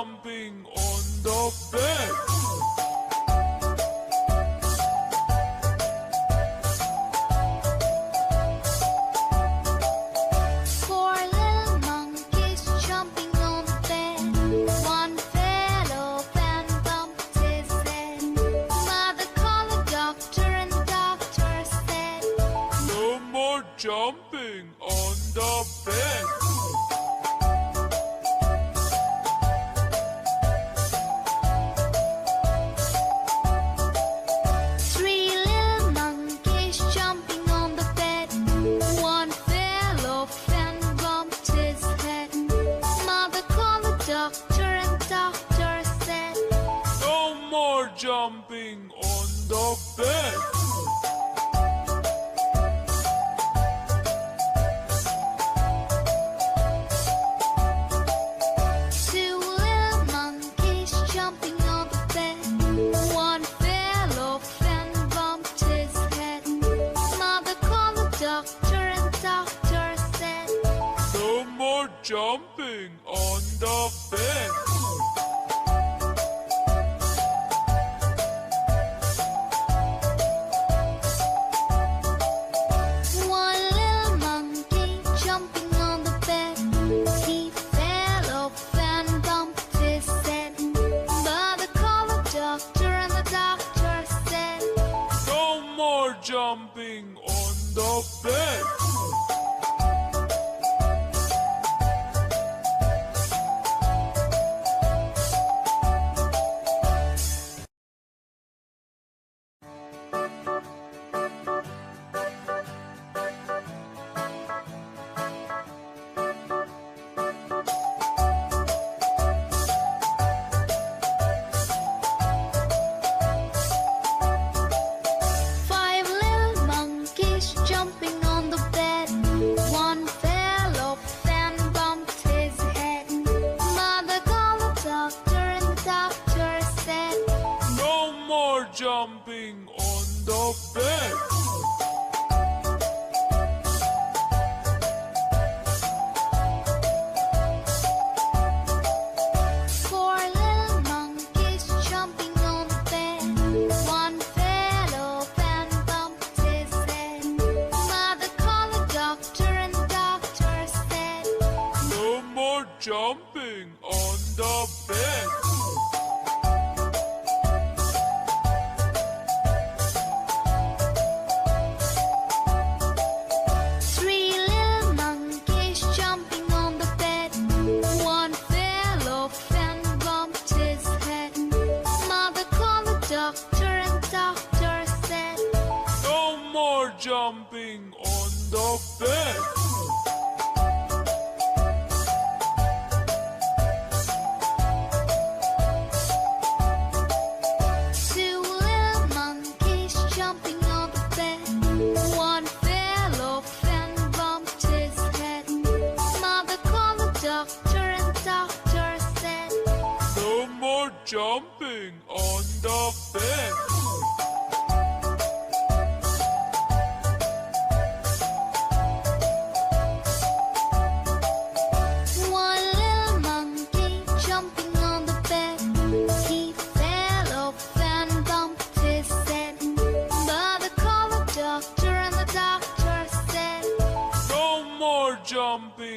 jumping on the bed. Four little monkeys jumping on the bed. One fell off and bumped his head. Mother called the doctor and the doctor said, No more jumping on the bed. Three little monkeys jumping on the bed. One fell off and bumped his head. Mother called the doctor and the doctor said, No more jumping on the bed. Two little monkeys jumping on the bed. One fell off and bumped his head. Mother called the doctor and the doctor said, No more jumping on the bed. One little monkey jumping on the bed. He fell off and bumped his head. Mother called the doctor and the doctor said, No more jumping on the bed. Five little monkeys jumping on the bed. One fell off and bumped his head. Mother called the doctor and the doctor said, No more jumping on the bed. Four little monkeys jumping on the bed. One fell off and bumped his head. Mother called the doctor and the doctor said, No more jumping on the bed. Three little monkeys jumping on the bed. One fell off and bumped his head. Mother called the doctor and the doctor said, No more jumping on the bed. Two little monkeys jumping on the bed. One fell off and bumped his head. Mother called the doctor and the doctor said, No more jumping on the bed. One little monkey jumping on the bed. He fell off and bumped his head. Mother called the doctor and the doctor said, No more jumping